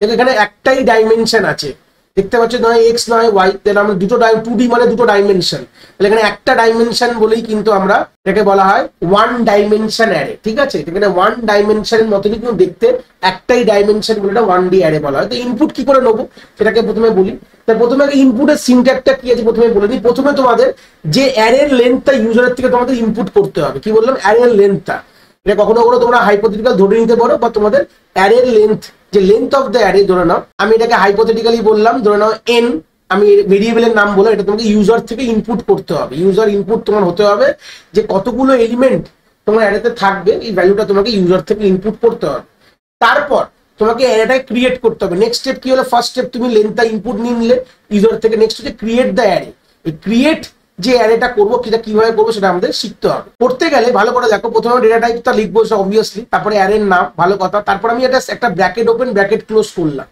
এখানে একটাই ডাইমেনশন আছে, দেখতে পাচ্ছ, নয় এক্স নয় ওয়াই, তাহলে আমরা দুটো 2D মানে দুটো ডাইমেনশন, তাহলে এখানে একটা ডাইমেনশন বলেই কিন্তু আমরা এটাকে বলা হয় 1 ডাইমেনশন অ্যারে। ঠিক আছে, এখানে 1 ডাইমেনশনের মতনই কিন্তু দেখতে, একটাই ডাইমেনশন বলে এটা 1D অ্যারে বলা হয়। তো ইনপুট কি করে নেবো সেটাকে প্রথমে বলি। তাই প্রথমে ইনপুটের সিনট্যাক্সটা কি আছে প্রথমে বলে দিই। প্রথমে তোমাদের যে অ্যারের লেন্থটা ইউজারের থেকে তোমাদের ইনপুট করতে হবে। কি বললাম? অ্যারের লেন্থটা। এটা কখনো কখনো তোমরা হাইপোথেটিক্যাল ধরে নিতে পারো, বা তোমাদের অ্যারের লেন্থ, যে লেন্থ অফ দ্য অ্যারে ধরে নাও, আমি এটাকে হাইপোথেটিক্যালি বললাম, ধরে নাও n, আমি ভেরিয়েবলের নাম বলো, এটা তোমাকে ইউজার থেকে ইনপুট করতে হবে। ইউজার ইনপুট তোমার হতে হবে যে কতগুলো এলিমেন্ট তোমার অ্যারেতে থাকবে, এই ভ্যালুটা তোমাকে ইউজার থেকে ইনপুট করতে হবে। তারপর তোমাকে অ্যারেটা ক্রিয়েট করতে হবে। নেক্সট স্টেপ কি হলো? ফার্স্ট স্টেপ তুমি লেন্থটা ইনপুট নিয়ে নিলে ইউজার থেকে, নেক্সট হচ্ছে ক্রিয়েট দ্য অ্যারে। এই ক্রিয়েট যে অ্যারেটা করবো, সেটা কিভাবে করবো সেটা আমাদের শিখতে হবে। করতে গেলে ভালো করে দেখো, প্রথমে ডেটা টাইপটা লিখবো অবভিয়াসলি, তারপরে অ্যারের নাম, ভালো কথা। তারপর আমি এটা একটা ব্র্যাকেট ওপেন ব্র্যাকেট ক্লোজ করলাম।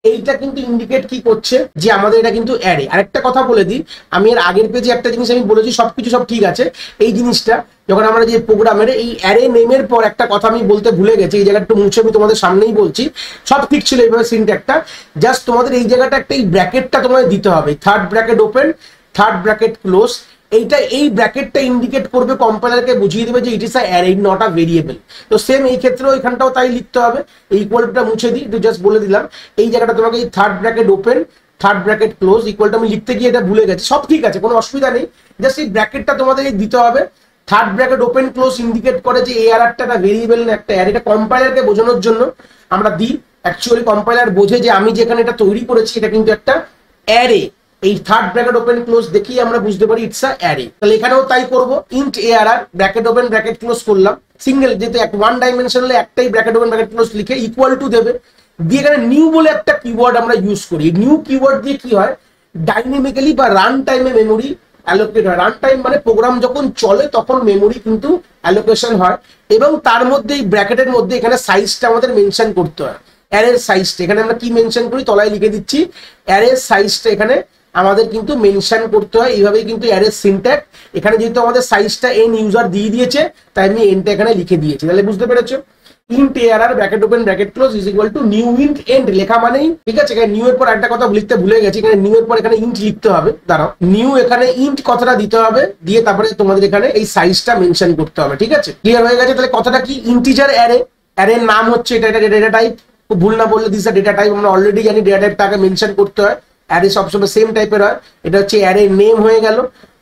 এইটা কিন্তু ইন্ডিকেট কি করছে? যে আমাদের এটা কিন্তু অ্যারে। আরেকটা কথা বলে দিই, আমি এর আগের পেজে একটা জিনিস আমি বলেছি, সবকিছু সব ঠিক আছে। এই জিনিসটা যখন আমরা যে প্রোগ্রামের এই অ্যারে নেমের পর একটা কথা আমি বলতে ভুলে গেছি, এই জায়গাটা একটু মুছে আমি তোমাদের সামনেই বলছি, সব ঠিক ছিল এইভাবে সিনট্যাক্সটা। জাস্ট তোমাদের এই জায়গাটা একটা এই ব্র্যাকেটটা তোমাদের দিতে হবে, third bracket open third bracket close. এইটা এই ব্র্যাকেটটা ইন্ডিকেট করবে, কম্পাইলারকে বুঝিয়ে দেবে যে it is a array not a variable. তো সেম এই ক্ষেত্রেও এখানটাও তাই লিখতে হবে। এই ইকুয়ালটা মুছে দিই, একটু জাস্ট বলে দিলাম। এই জায়গাটা তোমাকে এই third bracket open third bracket close ইকুয়ালটা আমি লিখতে গিয়ে এটা ভুলে গেছি, সব ঠিক আছে, কোনো অসুবিধা নেই। জাস্ট এই ব্র্যাকেটটা তোমাদের দিতে হবে। Third bracket open close indicate করে যে এই অ্যারেটা একটা ভেরিয়েবল না একটা অ্যারে। এটা কম্পাইলারকে বোঝানোর জন্য আমরা দিই। অ্যাকচুয়ালি কম্পাইলার বোঝে যে আমি যেখানে এটা তৈরি করেছি এটা কিন্তু একটা অ্যারে। এই থার্ড ব্র্যাকেট ওপেন ক্লোজ দেখেই আমরা বুঝতে পারি ইটস আ অ্যারে। তাহলে এখানেও তাই করবো, int ARR bracket open bracket close করলাম, সিঙ্গেল, যেহেতু 1 ডাইমেনশন হলে একটাই ব্র্যাকেট ওপেন ব্র্যাকেট ক্লোজ লিখে ইকুয়াল টু দেবে, দিয়ে এখানে নিউ বলে একটা কিওয়ার্ড আমরা ইউজ করি। নিউ কিওয়ার্ড দিয়ে কি হয়? ডাইনামিক্যালি বা রান টাইমে মেমোরি অ্যালোকেট হয়। রান টাইম মানে প্রোগ্রাম যখন চলে তখন মেমোরি কিন্তু অ্যালোকেশন হয়, এবং তার মধ্যে এই ব্র্যাকেটের মধ্যে এখানে সাইজটা আমাদের মেনশন করতে হয়। অ্যারের সাইজটা এখানে আমরা কি মেনশন করি, তলায় লিখে দিচ্ছি, অ্যারের সাইজটা এখানে আমাদের কিন্তু মেনশন করতে হয়। এইভাবেই কিন্তু অ্যারের সিনট্যাক্স। এখানে যেহেতু আমাদের সাইজটা n ইউজার দিয়ে দিয়েছে, তাই আমি nটা এখানে লিখে দিয়েছি। তাহলে বুঝতে পেরেছো? Int ARR bracket open bracket close is equal to new int end লেখা মানেই, ঠিক আছে। এখানে নিউ এর পর একটা কথা লিখতে ভুলে গেছি, এখানে নিউ এর পর এখানে ইন্ট লিখতে হবে। দাঁড়াও, নিউ এখানে ইন্ট কথাটা দিতে হবে, দিয়ে তারপরে তোমাদের এখানে এই সাইজটা মেনশন করতে হবে, ঠিক আছে। ক্লিয়ার হয়ে গেছে? তাহলে কথাটা কি? ইন্টিজার অ্যারে, অ্যারের নাম হচ্ছে এটা, এটা ডেটা টাইপ, ভুল না বললে দিস ডেটা টাইপ। আমরা অলরেডি জানি ডেটা টাইপটাকে মেনশন করতে হয়। অ্যারে সবসময় সেম টাইপের হয়। এটা হচ্ছে অ্যারে নেম হয়ে গেল,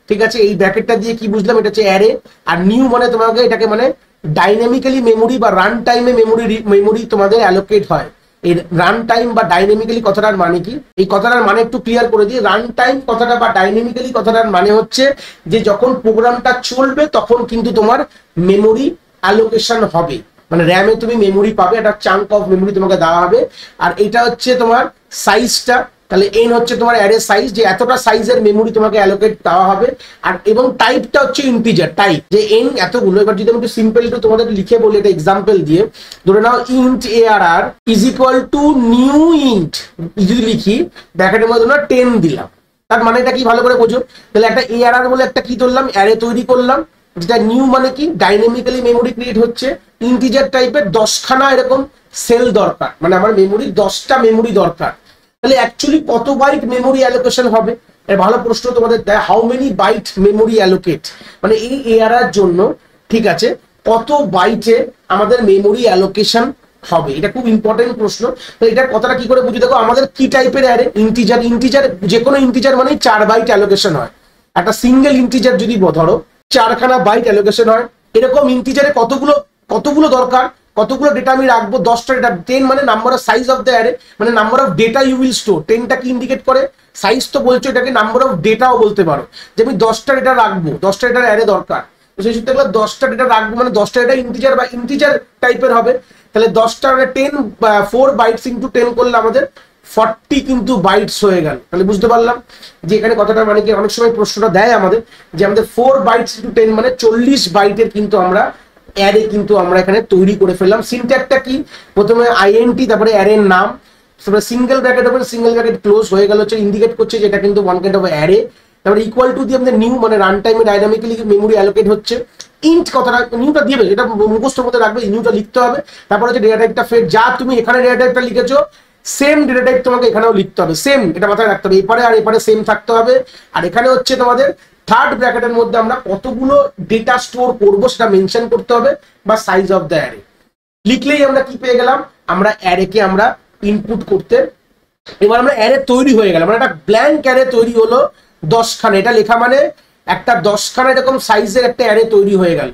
ঠিক আছে। এই ব্র্যাকেটটা দিয়ে কি বুঝলাম? এটা হচ্ছে অ্যারে। আর নিউ মানে তোমাকে এটাকে মানে ডাইনামিক্যালি মেমোরি বা রান টাইমে মেমোরি তোমাদের অ্যালোকেট হয়। এই রান টাইম বা ডাইনামিক্যালি কথাটার মানে কি? এই কথাটার মানে একটু ক্লিয়ার করে দিই। রান টাইম কথাটা বা ডাইনামিক্যালি কথাটার মানে হচ্ছে যে যখন প্রোগ্রামটা চলবে তখন কিন্তু তোমার মেমোরি অ্যালোকেশন হবে, মানে র্যামে তুমি মেমোরি পাবে, একটা চাঙ্ক অফ মেমোরি তোমাকে দেওয়া হবে। আর এটা হচ্ছে তোমার সাইজটা, তাহলে n হচ্ছে তোমার অ্যারে সাইজ, যে এতটা সাইজের মেমোরি তোমাকে অ্যালোকেট দেওয়া হবে। আর এবং টাইপটা হচ্ছে ইন্টিজার টাইপ, যে n এতগুলো। এবার যদি আমি একটু সিম্পল একটু তোমাদের লিখে বলি একটা এক্সাম্পল দিয়ে, ধরে নাও int A R R is equal to new int, যদি লিখি ব্র্যাকেটের মধ্যে না 10 দিলাম, তার মানে এটা কি ভালো করে বোঝো। তাহলে একটা এআরআর বলে একটা কি ধরলাম, অ্যারে তৈরি করলাম, যেটা নিউ মানে কি ডাইনামিক্যালি মেমোরি ক্রিয়েট হচ্ছে, ইন্টিজার টাইপের 10খানা এরকম সেল দরকার, মানে আমার মেমোরি 10টা মেমোরি দরকার। তাহলে অ্যাকচুয়ালি কত বাইট মেমোরি অ্যালোকেশন হবে? এর ভালো প্রশ্ন তোমাদের দেয়, how many byte memory allocate, মানে এই এআরআর জন্য, ঠিক আছে, কত বাইটে আমাদের মেমোরি অ্যালোকেশন হবে? এটা খুব ইম্পর্টেন্ট প্রশ্ন। তো এটা কথাটা কি করে বুঝি, দেখো আমাদের কি টাইপের অ্যারে, ইন্টিজার, ইন্টিজার যে কোনো ইন্টিজার মানে 4 বাইট অ্যালোকেশন হয়। একটা সিঙ্গেল ইন্টিজার যদি ধরো 4খানা বাইট অ্যালোকেশন হয়, এরকম ইন্টিজারে কতগুলো দরকার, কতগুলো ডেটা আমি রাখবো, 10টা ডেটা। 10 মানে number of size of the array, মানে number of data you will store. 10টা কি ইন্ডিকেট করে, সাইজ তো বলছো, এটাকে নাম্বার অফ ডেটাও বলতে পারো, যে আমি 10টা ডেটা রাখবো, 10টা ডেটার অ্যারে দরকার। তো সেই সূত্রে 10টা ডেটা রাখবো মানে 10টা ডেটা ইন্টিজার বা ইন্টিজার টাইপের হবে। তাহলে 10টা মানে 4 বাইটস ইন্টু 10 করলে আমাদের 40 কিন্তু বাইটস হয়ে গেল। তাহলে বুঝতে পারলাম যে এখানে কথাটা মানে কি, অনেক সময় প্রশ্নটা দেয় আমাদের যে আমাদের 4 বাইটস ইন্টু 10 মানে 40 বাইটের কিন্তু আমরা অ্যারে কিন্তু আমরা এখানে তৈরি করে ফেললাম। সিনট্যাক্সটা কি, প্রথমে আইএনটি, তারপরে অ্যারের নাম, তারপরে single bracket open single bracket close হয়ে গেল, হচ্ছে ইন্ডিকেট করছে যে এটা কিন্তু ওয়ান কাইন্ড অফ অ্যারে। তারপরে ইকুয়াল টু দিয়ে আমাদের নিউ মানে রান টাইমে ডাইনামিক্যালি মেমোরি অ্যালোকেট হচ্ছে। ইন্ট কথাটা নিউটা দিয়ে এটা মুখস্থ মধ্যে রাখবে, নিউটা লিখতে হবে। তারপরে হচ্ছে ডেটা টাইপটা ফের, যা তুমি এখানে ডেটা টাইপটা লিখেছো সেম ডেটা টাইপ তোমাকে এখানেও লিখতে হবে, সেম, এটা মাথায় রাখতে হবে। এপারে আর এপারে সেম থাকতে হবে। আর এখানে হচ্ছে তোমাদের থার্ড ব্র্যাকেটের মধ্যে আমরা কতগুলো ডেটা স্টোর করবো সেটা মেনশন করতে হবে, বা সাইজ অফ দ্য অ্যারে লিখলেই আমরা কি পেয়ে গেলাম, আমরা অ্যারেকে আমরা ইনপুট করতে। এবার আমরা অ্যারে তৈরি হয়ে গেল, মানে একটা ব্ল্যাঙ্ক অ্যারে তৈরি হলো 10খানা। এটা লেখা মানে একটা 10খানা এরকম সাইজের একটা অ্যারে তৈরি হয়ে গেল।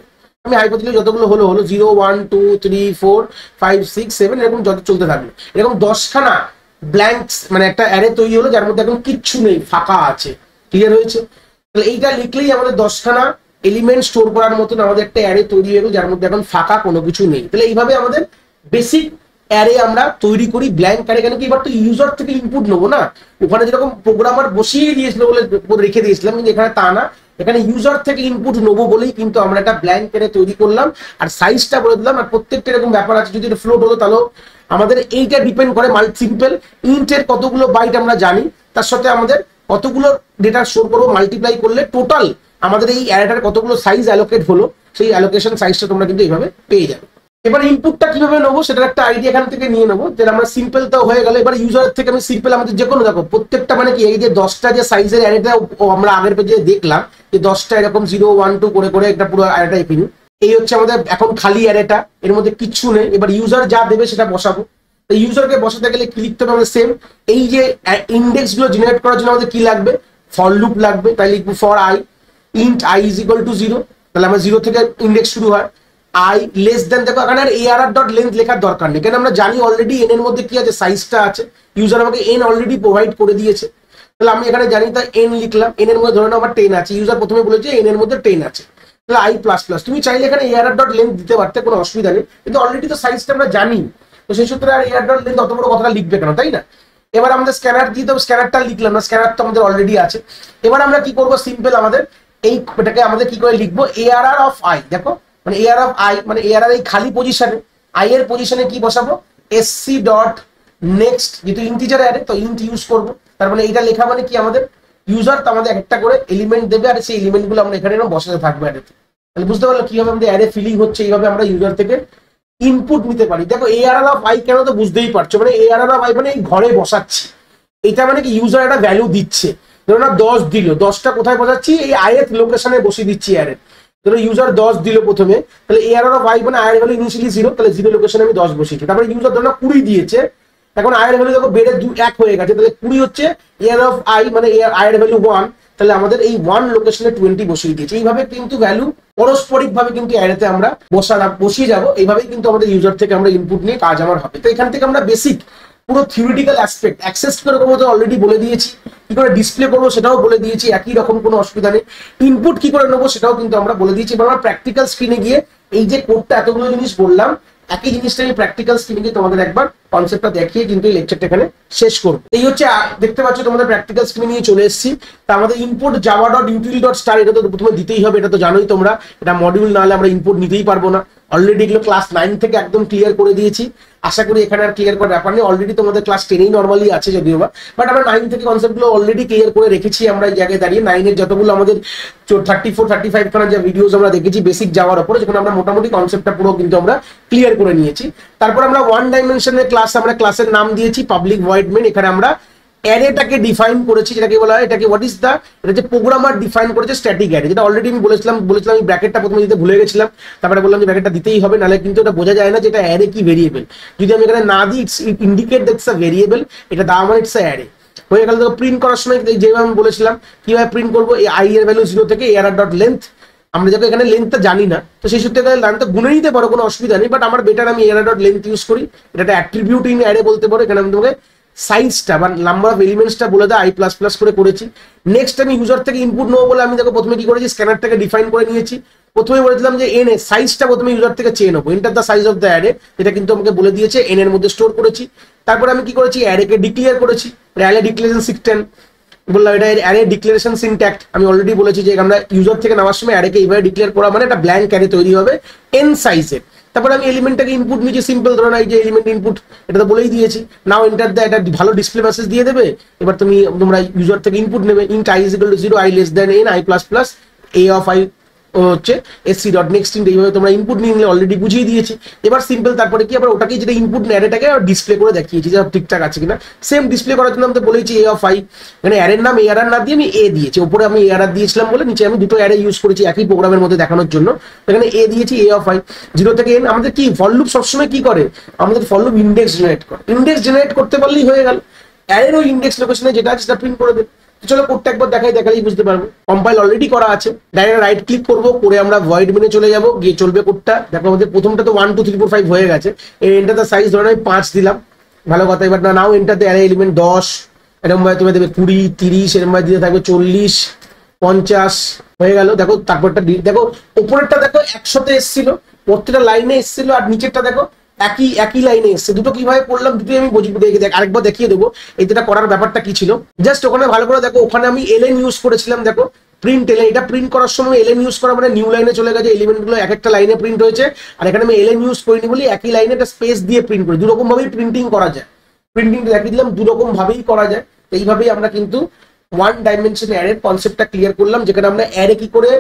আমি হাইপোথেটিক্যালি যতগুলো হলো 0 1 2 3 4 5 6 7 এরকম যত চলতে থাকলো, এরকম 10খানা ব্ল্যাঙ্কস মানে একটা অ্যারে তৈরি হলো যার মধ্যে এখন কিচ্ছু নেই, ফাঁকা আছে। ক্লিয়ার হয়েছে? তাহলে এইটা লিখলেই আমাদের 10খানা এলিমেন্ট স্টোর করার মতন আমাদের একটা অ্যারে তৈরি হয়ে গেল যার মধ্যে এখন ফাঁকা কোনো কিছু নেই। তাহলে এইভাবে আমাদের বেসিক অ্যারে আমরা তৈরি করি, ব্ল্যাঙ্ক অ্যারে। কেন কি, এবার তো ইউজার থেকে ইনপুট নেবো না, ওখানে যেরকম প্রোগ্রামার বসিয়ে দিয়েছিল বলে রেখে দিয়েছিলাম, কিন্তু এখানে তা না, এখানে ইউজার থেকে ইনপুট নেবো বলেই কিন্তু আমরা একটা ব্ল্যাঙ্ক অ্যারে তৈরি করলাম। আর সাইজটা বলে দিলাম। আর প্রত্যেকটা এরকম ব্যাপার আছে, যদি এটা ফ্লোট হতো তাহলে আমাদের এইটা ডিপেন্ড করে সিম্পল ইন্টের কতগুলো বাইট আমরা জানি, তার সাথে আমাদের কতগুলো ডেটা স্টোর করবো, মাল্টিপ্লাই করলে টোটাল আমাদের এই অ্যারেটার কতগুলো সাইজ অ্যালোকেট হলো, সেই অ্যালোকেশন সাইজটা তোমরা কিন্তু এইভাবে পেয়ে যাবে। এবার ইনপুটটা কিভাবে নেবো সেটার একটা আইডিয়া এখান থেকে নিয়ে নেবো, যে আমরা সিম্পল তো হয়ে গেল। এবার ইউজারের থেকে আমি সিম্পল আমাদের যে কোনো, দেখো প্রত্যেকটা মানে কি, এই যে 10টা যে সাইজের অ্যারেটা আমরা আগের পেজে দেখলাম যে 10টা এরকম 0 1 2 করে করে একটা পুরো অ্যারেটা এখানে, এই হচ্ছে আমাদের এখন খালি অ্যারেটা, এর মধ্যে কিচ্ছু নেই। এবার ইউজার যা দেবে সেটা বসাবো। ইউজারকে বসাতে গেলে কি লিখতে হবে আমাদের, সেম এই যে ইন্ডেক্স গুলো জেনারেট করার জন্য আমাদের কি লাগবে, ফর লুপ লাগবে। তাই লিখবো for I int I is equal two 0, তাহলে আমার 0 থেকে ইন্ডেক্স শুরু হয়। আই লেস দেন, দেখো এখানে আর ARR ডট লেন্থ লেখার দরকার নেই, কেন আমরা জানি অলরেডি এন এর মধ্যে কি আছে, সাইজটা আছে। ইউজার আমাকে এন অলরেডি প্রোভাইড করে দিয়েছে, তাহলে আমি এখানে জানি, তাই এন লিখলাম। এন এর মধ্যে ধরে নাও আমার 10 আছে, ইউজার প্রথমে বলেছে এন এর মধ্যে 10 আছে, তাহলে আই প্লাস প্লাস। তুমি চাইলে এখানে ARR ডট লেন্থ দিতে পারতে, কোনো অসুবিধা নেই, কিন্তু অলরেডি তো সাইজটা আমরা জানি, তো সেই সূত্রে আর ARR ডট লেন্থ অত বড় কথাটা লিখবে কেন, তাই না? এবার আমাদের স্ক্যানার দিতে হবে, স্ক্যানারটা লিখলাম না, স্ক্যানার তো আমাদের অলরেডি আছে। এবার আমরা কি করবো, সিম্পল আমাদের এইটাকে আমাদের কি করে লিখবো, ARR অফ আই। দেখো মানে ARR অফ আই মানে ARR এই খালি পজিশনে, আই এর পজিশনে কি বসাবো, SC ডট নেক্সট, যেহেতু ইন্টিজার অ্যারে তো ইন্ট ইউজ করবো। তার মানে এইটা লেখা মানে কি, আমাদের ইউজার তো আমাদের একটা করে এলিমেন্ট দেবে, আর সেই এলিমেন্ট গুলো আমরা এখানে বসাতে থাকবো অ্যারেতে। তাহলে বুঝতে পারলো কিভাবে আমাদের অ্যারে ফিলিং হচ্ছে, এইভাবে আমরা ইউজার থেকে ইনপুট নিতে পারি। দেখো ARR অফ আই কেন, তো বুঝতেই পারছো, মানে ARR অফ আই মানে এই ঘরে বসাচ্ছি, এটা মানে কি ইউজার একটা ভ্যালু দিচ্ছে। ধরো না 10 দিল, 10টা কোথায় বসাচ্ছি, এই আইএথ লোকেশনে বসিয়ে দিচ্ছি অ্যারে। ধরো ইউজার 10 দিল প্রথমে, তাহলে ARR অফ আই মানে আয়ের ভ্যালু ইনিশিয়ালি 0, তাহলে 0 লোকেশনে আমি 10 বসিয়েছি। তারপরে ইউজার ধরো 20 দিয়েছে, এখন আয়ের ভ্যালু দেখো বেড়ে 1 হয়ে গেছে, তাহলে 20 হচ্ছে ARR অফ আই মানে আয়ের ভ্যালু 1, তাহলে আমাদের এই 1 লোকেশনে 20 বসিয়ে দিয়েছে। এইভাবে কিন্তু ভ্যালু পারস্পরিক ভাবে কিন্তু অ্যারেতে আমরা বসিয়ে যাবো। এইভাবেই কিন্তু আমাদের ইউজার থেকে আমরা ইনপুট নিয়ে কাজ আমার হবে। তো এখান থেকে আমরা বেসিক পুরো থিওরিটিক্যাল অ্যাসপেক্ট, অ্যাক্সেস করে করবো তো অলরেডি বলে দিয়েছি, কি করে ডিসপ্লে করবো সেটাও বলে দিয়েছি, একই রকম কোনো অসুবিধা নেই। ইনপুট কি করে নেবো সেটাও কিন্তু আমরা বলে দিয়েছি। এবার আমরা প্র্যাকটিক্যাল স্ক্রিনে গিয়ে এই যে কোডটা এতগুলো জিনিস বললাম, একই জিনিসটা আমি প্র্যাকটিক্যাল স্ক্রিনে গিয়ে তোমাদের একবার কনসেপ্টটা দেখিয়ে কিন্তু এই লেকচারটা এখানে শেষ করবো। এই হচ্ছে দেখতে পাচ্ছ তোমাদের প্র্যাকটিক্যাল স্ক্রিনে নিয়ে চলে এসেছি। তা আমাদের input Java dot util dot star, এটা তো প্রথমে দিতেই হবে, এটা তো জানোই তোমরা, এটা মডিউল না হলে আমরা ইনপুট নিতেই পারবো না। অলরেডি এগুলো ক্লাস 9 থেকে একদম ক্লিয়ার করে দিয়েছি, আশা করি এখানে আর ক্লিয়ার করার ব্যাপার নেই। অলরেডি তোমাদের ক্লাস 10এই নর্মালি আছে যদিও বা, বাট আমরা 9 থেকে কনসেপ্টগুলো অলরেডি ক্লিয়ার করে রেখেছি আমরা এই জায়গায় দাঁড়িয়ে। 9 এর যতগুলো আমাদের 34-35 খানা যে ভিডিওস আমরা দেখেছি বেসিক যাওয়ার উপরে, যেখানে আমরা মোটামুটি কনসেপ্টটা পুরো কিন্তু আমরা ক্লিয়ার করে নিয়েছি। তারপর আমরা ওয়ান ডাইমেনশনের ক্লাস, আমরা ক্লাসের নাম দিয়েছি পাবলিক ভয়েড মেইন। এখানে আমরা অ্যারেটাকে ডিফাইন করেছি, যেটাকে বলা হয় এটাকে হোয়াট ইজ দ্য, এটা যে প্রোগ্রামার ডিফাইন করেছে স্ট্যাটিক অ্যারে, যেটা অলরেডি আমি বলেছিলাম আমি ব্র্যাকেটটা প্রথমে দিতে ভুলে গেছিলাম, তারপরে বললাম যে ব্র্যাকেটটা দিতেই হবে, নাহলে কিন্তু এটা বোঝা যায় না যে এটা অ্যারে কি ভেরিয়েবল। যদি আমি এখানে না দিই ইট ইন্ডিকেট দ্যাটস আ ভেরিয়েবল, এটা দেওয়া মানে ইটস আ অ্যারে হয়ে গেল। প্রিন্ট করার সময় যেভাবে আমি বলেছিলাম কিভাবে প্রিন্ট করবো, এই আই এর ভ্যালু 0 থেকে এআর ডট লেন্থ, আমরা যখন এখানে লেন্থটা জানি না তো সেই সূত্রে লেন্থটা গুনে নিতে পারো, কোনো অসুবিধা নেই, বাট আমার বেটার আমি এআর ডট লেন্থ ইউজ করি, এটা একটা অ্যাট্রিবিউট ইন অ্যারে বলতে পারো। এখানে আমি তোমাকে সাইজটা বা নাম্বার অফ এলিমেন্টসটা বলে দেয় i++ করে করেছি। নেক্সট আমি ইউজার থেকে ইনপুট নেবো বলে আমি দেখো প্রথমে কি করেছি, স্ক্যানারটাকে ডিফাইন করে নিয়েছি। প্রথমে বলেছিলাম যে এন এ সাইজটা প্রথমে ইউজার থেকে চেয়ে নেবো, enter the size of the array, এটা কিন্তু আমাকে বলে দিয়েছে এন এর মধ্যে স্টোর করেছি। তারপরে আমি কি করেছি, অ্যারেকে ডিক্লেয়ার করেছি, অ্যারে ডিক্লারেশন 610 বললাম, এটা অ্যারে ডিক্লারেশন সিনট্যাক্ট আমি অলরেডি বলেছি যে আমরা ইউজার থেকে নেওয়ার সময় অ্যারেকে এইভাবে ডিক্লেয়ার করা মানে একটা ব্ল্যাঙ্ক অ্যারে তৈরি হবে এন সাইজের। তারপরে আমি এলিমেন্টটাকে ইনপুট নিয়েছি, সিম্পল ধরুন এই যে এলিমেন্ট ইনপুট, এটা তো বলেই দিয়েছি। নাও এন্টার দ্য, এটা ভালো ডিসপ্লে মেসেজ দিয়ে দেবে। এবার তোমরা ইউজার থেকে ইনপুট নেবে, int i = 0, i less than n, i++ a of i হচ্ছে sc ডট নেক্সট ইন্ট, এইভাবে তোমরা ইনপুট নিয়ে নিলে অলরেডি বুঝিয়ে দিয়েছি। এবার সিম্পল তারপরে কি আবার ওটাকে যেটা ইনপুট অ্যারেটাকে ডিসপ্লে করে দেখিয়েছি যে ঠিকঠাক আছে কিনা। সেম ডিসপ্লে করার জন্য আমি তো বলেছি a of i, মানে অ্যারের নাম এআরআর না দিয়ে আমি এ দিয়েছি, উপরে আমি এআরআর দিয়েছিলাম বলে নিচে আমি দুটো অ্যারে ইউজ করেছি একই প্রোগ্রামের মধ্যে দেখানোর জন্য। এখানে এ দিয়েছি a of i 0 থেকে n। আমাদের কি ফর লুপ সবসময় কি করে, আমাদের ফর লুপ ইন্ডেক্স জেনারেট করে, ইন্ডেক্স জেনারেট করতে পারলেই হয়ে গেল, অ্যারের ওই ইন্ডেক্স লোকেশনে যেটা আছে সেটা প্রিন্ট করে দেবে। চলো কোডটা একবার দেখালেই বুঝতে পারবো। কম্পাইল অলরেডি করা আছে, ডাইরেক্ট রাইট ক্লিক করবো, করে আমরা ভয়েড মেনে চলে যাবো, গিয়ে চলবে কোডটা। দেখো আমাদের প্রথমটা তো 1 2 3 4 5 হয়ে গেছে, এন্টার দ্য সাইজ ধরে আমি 5 দিলাম, ভালো কথা। এবার নাও এন্টার দ্য অ্যারে এলিমেন্ট 10, এরকম ভাবে তুমি দেবে 20 30, এরকম ভাবে দিতে থাকবে 40 50 হয়ে গেল। দেখো তারপরটা দেখো, উপরেরটা দেখো 100-তে এসেছিল, প্রত্যেকটা লাইনে এসেছিল, আর নিচেরটা দেখো একই লাইনে এসছে। দুটো কিভাবে করলাম দুটোই আমি আরেকবার দেখিয়ে দেবো এটা করার ব্যাপারটা কি ছিল। জাস্ট ওখানে ভালো করে দেখো, ওখানে আমি এলএন ইউজ করেছিলাম, দেখো প্রিন্ট এলএন, এটা প্রিন্ট করার সময় এলএন ইউজ করা মানে নিউ লাইনে চলে গেছে, এলিমেন্টগুলো এক একটা লাইনে প্রিন্ট হয়েছে। আর এখানে আমি এলএন ইউজ করিনি বলি একই লাইনে একটা স্পেস দিয়ে প্রিন্ট করি। দুরকম ভাবেই প্রিন্টিং করা যায়, প্রিন্টিং দেখিয়ে দিলাম, দুরকম ভাবেই করা যায়। এইভাবেই আমরা কিন্তু ওয়ান ডাইমেনশন অ্যারের কনসেপ্টটা ক্লিয়ার করলাম, যেখানে আমরা অ্যারে কি করে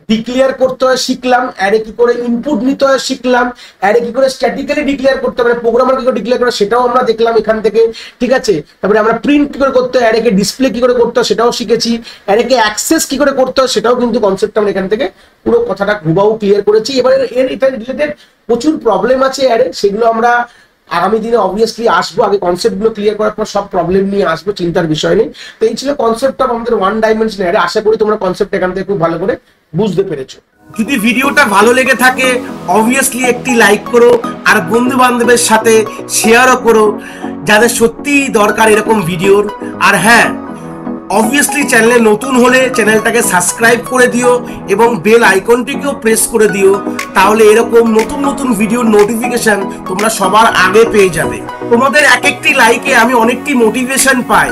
ডিক্লেয়ার করতে হয় শিখলাম, অ্যারে কি করে ইনপুট নিতে হয় শিখলাম, অ্যারে কি করে স্ট্যাটিক্যালি ডিক্লেয়ার করতে হবে, প্রোগ্রামার কি করে ডিক্লেয়ার করে সেটাও আমরা দেখলাম এখান থেকে, ঠিক আছে। তারপরে আমরা প্রিন্ট কি করে করতে হয়, অ্যারেকে ডিসপ্লে কি করে করতে হয় সেটাও শিখেছি, অ্যারেকে অ্যাক্সেস কি করে করতে হয় সেটাও কিন্তু কনসেপ্ট আমরা এখান থেকে পুরো কথাটা হুবাহু ক্লিয়ার করেছি। এবার এটা রিলেটেড প্রচুর প্রবলেম আছে অ্যারে, সেগুলো আমরা আগামী দিনে অবভিয়াসলি আসবো। আগে কনসেপ্টগুলো ক্লিয়ার করার পর সব প্রবলেম নিয়ে আসবো, চিন্তার বিষয় নেই। তো এই ছিল কনসেপ্ট অফ আমাদের ওয়ান ডাইমেনশন অ্যারে। আশা করি তোমরা কনসেপ্ট এখান থেকে খুব ভালো করে বুঝতে পেরেছো। যদি ভিডিওটা ভালো লেগে থাকে অবভিয়াসলি একটি লাইক করো, আর বন্ধু বান্ধবের সাথে শেয়ারও করো যাদের সত্যিই দরকার এরকম ভিডিওর। আর হ্যাঁ, অবভিয়াসলি চ্যানেলে নতুন হলে চ্যানেলটাকে সাবস্ক্রাইব করে দিও এবং বেল আইকনটিকেও প্রেস করে দিও, তাহলে এরকম নতুন নতুন ভিডিওর নোটিফিকেশন তোমরা সবার আগে পেয়ে যাবে। তোমাদের এক একটি লাইকে আমি অনেকটি মোটিভেশন পাই,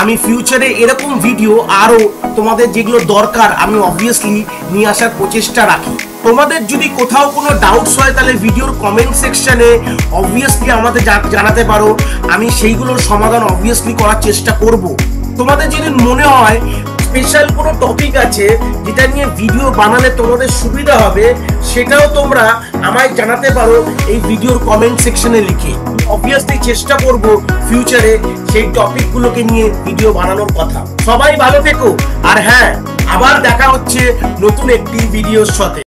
আমি ফিউচারে এরকম ভিডিও আরো তোমাদের যেগুলো দরকার আমি অবভিয়াসলি নিয়ে আসার প্রচেষ্টা রাখি। তোমাদের যদি কোথাও কোনো ডাউটস হয় তাহলে ভিডিওর কমেন্ট সেকশনে অবভিয়াসলি আমাদের জানাতে পারো, আমি সেইগুলোর সমাধান অবভিয়াসলি করার চেষ্টা করব। তোমাদের যদি মনে হয় স্পেশাল কোনো টপিক আছে যেটা নিয়ে ভিডিও বানালে তোমাদের সুবিধা হবে, সেটাও তোমরা আমায় জানাতে পারো এই ভিডিওর কমেন্ট সেকশনে লিখে। অবভিয়াসলি চেষ্টা করব ফিউচারে সেই টপিকগুলোকে নিয়ে ভিডিও বানানোর কথা। সবাই ভালো থেকো, আর হ্যাঁ, আবার দেখা হচ্ছে নতুন একটি ভিডিওর সাথে।